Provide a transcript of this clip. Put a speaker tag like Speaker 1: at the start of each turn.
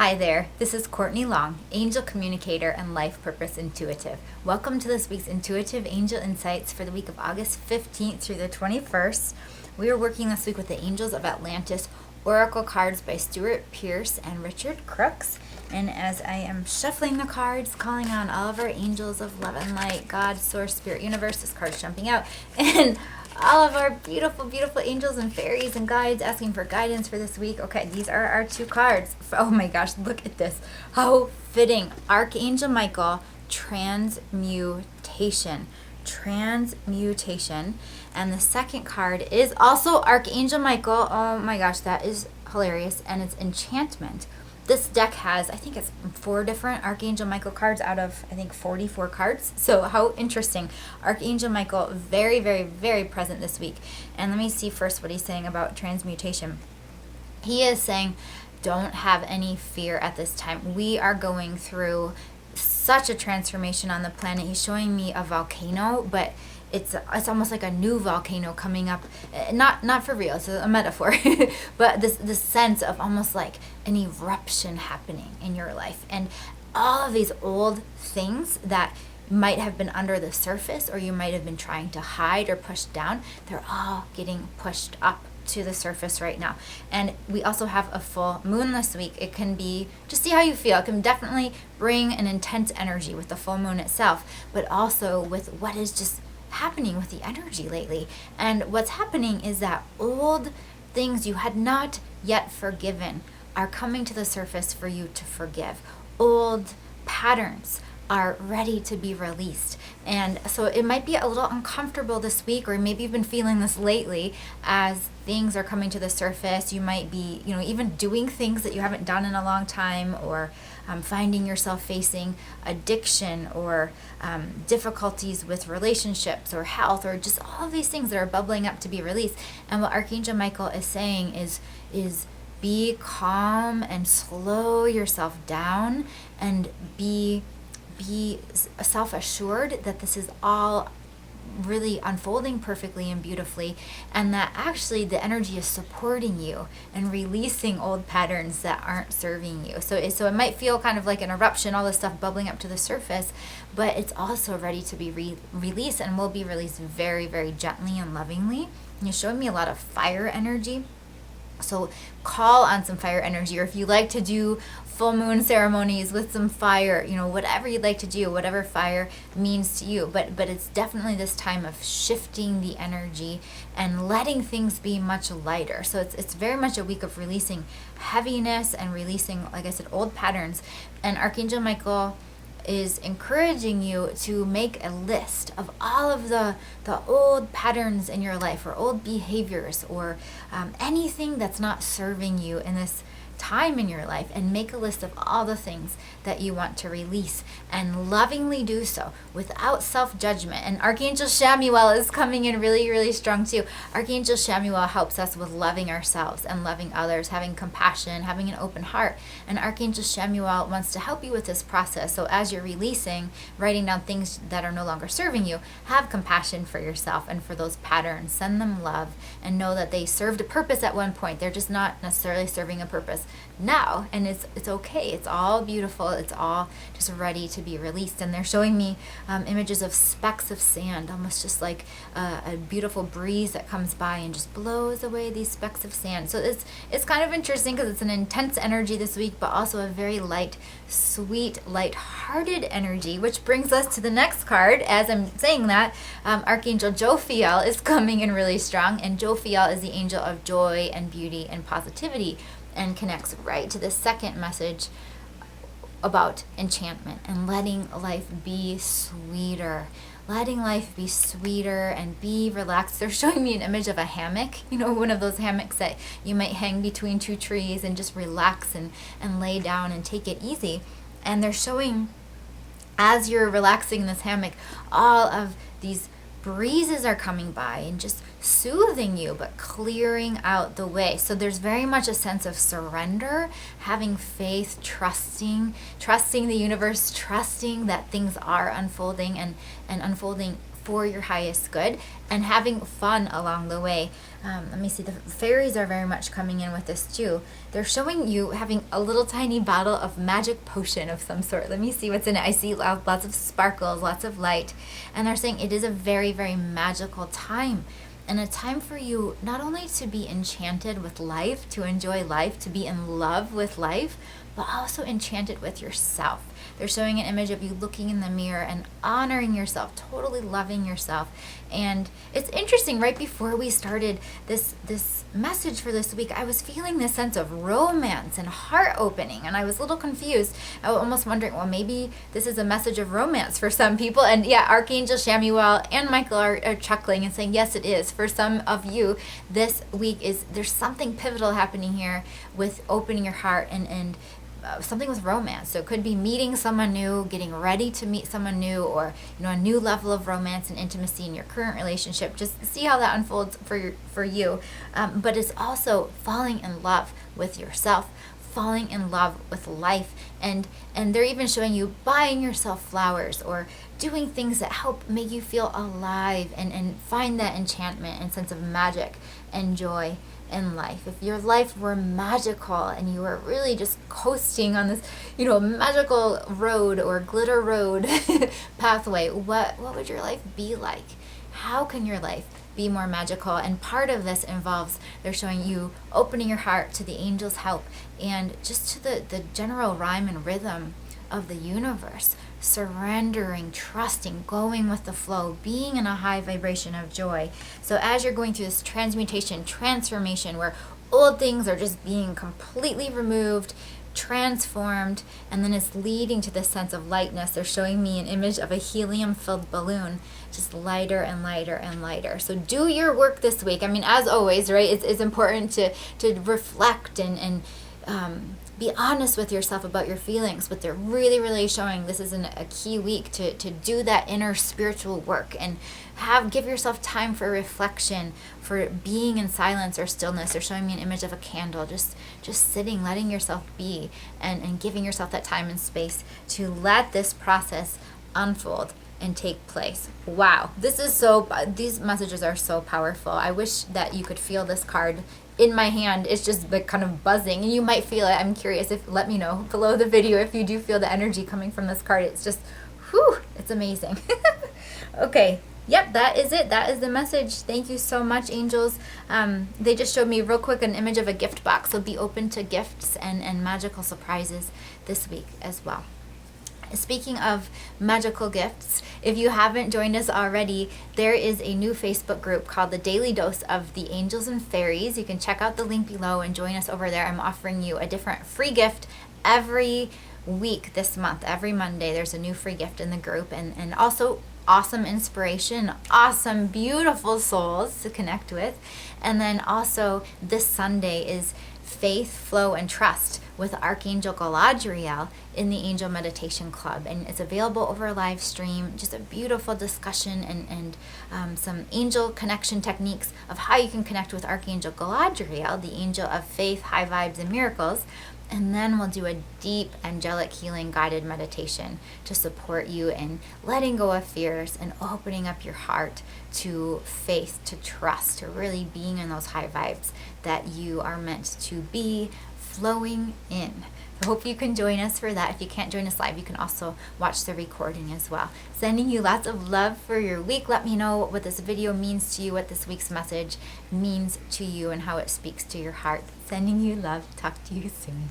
Speaker 1: Hi there, this is Courtney Long, Angel Communicator and Life Purpose Intuitive. Welcome to this week's Intuitive Angel Insights for the week of August 15th through the 21st. We are working this week with the Angels of Atlantis Oracle cards by Stuart Pierce and Richard Crooks. And as I am shuffling the cards, calling on all of our angels of love and light, God, Source, Spirit, Universe, this card's jumping out, and all of our beautiful, beautiful angels and fairies and guides asking for guidance for this week. Okay, these are our two cards. Oh my gosh, look at this. How fitting. Archangel Michael, Transmutation. Transmutation. And the second card is also Archangel Michael. Oh my gosh, that is hilarious. And it's Enchantment. This deck has, I think it's 4 different Archangel Michael cards out of, I think, 44 cards. So how interesting. Archangel Michael, very, very, very present this week. And let me see first what he's saying about transmutation. He is saying, don't have any fear at this time. We are going through such a transformation on the planet. He's showing me a volcano, but it's almost like a new volcano coming up. Not for real, it's a metaphor. But this sense of almost like an eruption happening in your life. And all of these old things that might have been under the surface or you might have been trying to hide or push down, they're all getting pushed up to the surface right now. And we also have a full moon this week. It can be, just see how you feel. It can definitely bring an intense energy with the full moon itself, but also with what is just happening with the energy lately. And what's happening is that old things you had not yet forgiven are coming to the surface for you to forgive. Old patterns are ready to be released. And so it might be a little uncomfortable this week, or maybe you've been feeling this lately as things are coming to the surface. You might be, even doing things that you haven't done in a long time, or finding yourself facing addiction or difficulties with relationships or health, or just all of these things that are bubbling up to be released. And what Archangel Michael is saying is be calm and slow yourself down and be self-assured that this is all really unfolding perfectly and beautifully, and that actually the energy is supporting you and releasing old patterns that aren't serving you. So it might feel kind of like an eruption, all this stuff bubbling up to the surface, but it's also ready to be released, and will be released very, very gently and lovingly. And you're showing me a lot of fire energy. So call on some fire energy, or if you like to do full moon ceremonies with some fire, whatever you'd like to do, whatever fire means to you. But it's definitely this time of shifting the energy and letting things be much lighter. So it's very much a week of releasing heaviness and releasing, like I said, old patterns. And Archangel Michael is encouraging you to make a list of all of the old patterns in your life, or old behaviors, or anything that's not serving you in this time in your life, and make a list of all the things that you want to release, and lovingly do so without self-judgment. And Archangel Chamuel is coming in really, really strong too. Archangel Chamuel helps us with loving ourselves and loving others, having compassion, having an open heart. And Archangel Chamuel wants to help you with this process. So as you're releasing, writing down things that are no longer serving you, have compassion for yourself and for those patterns. Send them love and know that they served a purpose at one point. They're just not necessarily serving a purpose now, and it's okay. It's all beautiful. It's all just ready to be released. And they're showing me images of specks of sand, almost just like a beautiful breeze that comes by and just blows away these specks of sand. So it's kind of interesting because it's an intense energy this week, but also a very light, sweet, light-hearted energy, which brings us to the next card. As I'm saying that, Archangel Jophiel is coming in really strong, and Jophiel is the angel of joy and beauty and positivity, and connects right to the second message about enchantment and letting life be sweeter. Letting life be sweeter and be relaxed. They're showing me an image of a hammock, one of those hammocks that you might hang between 2 trees and just relax and lay down and take it easy. And they're showing, as you're relaxing in this hammock, all of these breezes are coming by and just soothing you, but clearing out the way. So there's very much a sense of surrender, having faith, trusting the universe, trusting that things are unfolding and unfolding for your highest good, and having fun along the way. Let me see, the fairies are very much coming in with this too. They're showing you having a little tiny bottle of magic potion of some sort. Let me see what's in it. I see lots of sparkles, lots of light, and they're saying it is a very, very magical time. And a time for you not only to be enchanted with life, to enjoy life, to be in love with life, but also enchanted with yourself. They're showing an image of you looking in the mirror and honoring yourself, totally loving yourself. And it's interesting, right before we started this message for this week, I was feeling this sense of romance and heart opening, and I was a little confused. I was almost wondering, well, maybe this is a message of romance for some people. And yeah, Archangel Shamuel and Michael are chuckling and saying, yes, it is. For some of you, this week there's something pivotal happening here with opening your heart and something with romance. So it could be meeting someone new, getting ready to meet someone new, or a new level of romance and intimacy in your current relationship. Just see how that unfolds for you. But it's also falling in love with yourself, falling in love with life, and they're even showing you buying yourself flowers or doing things that help make you feel alive and find that enchantment and sense of magic and joy in life. If your life were magical and you were really just coasting on this, magical road or glitter road pathway, what would your life be like? How can your life be more magical? And part of this involves, they're showing you opening your heart to the angels' help and just to the general rhyme and rhythm of the universe, surrendering, trusting, going with the flow, being in a high vibration of joy. So as you're going through this transmutation, transformation, where old things are just being completely removed, transformed, and then it's leading to this sense of lightness. They're showing me an image of a helium-filled balloon, just lighter and lighter and lighter. So do your work this week. I mean, as always, right, it's important to reflect and be honest with yourself about your feelings, but they're really, really showing this is a key week to do that inner spiritual work and give yourself time for reflection, for being in silence or stillness. They're showing me an image of a candle, just sitting, letting yourself be, and giving yourself that time and space to let this process unfold and take place. Wow, these messages are so powerful. I wish that you could feel this card in my hand. It's just like kind of buzzing, and you might feel it. I'm curious, let me know below the video if you do feel the energy coming from this card. It's just, it's amazing. Okay, yep, that is it. That is the message. Thank you so much, angels. They just showed me real quick an image of a gift box, so be open to gifts and magical surprises this week as well. Speaking of magical gifts, if you haven't joined us already, there is a new Facebook group called The Daily Dose of the Angels and Fairies. You can check out the link below and join us over there. I'm offering you a different free gift every week this month. Every Monday, there's a new free gift in the group, and also awesome inspiration, awesome, beautiful souls to connect with. And then also this Sunday is Faith, Flow, and Trust with Archangel Galadriel in the Angel Meditation Club, and it's available over a live stream. Just a beautiful discussion and some angel connection techniques of how you can connect with Archangel Galadriel, the angel of faith, high vibes, and miracles. And then we'll do a deep angelic healing guided meditation to support you in letting go of fears and opening up your heart to faith, to trust, to really being in those high vibes that you are meant to be flowing in. I hope you can join us for that. If you can't join us live, you can also watch the recording as well. Sending you lots of love for your week. Let me know what this video means to you, what this week's message means to you, and how it speaks to your heart. Sending you love. Talk to you soon.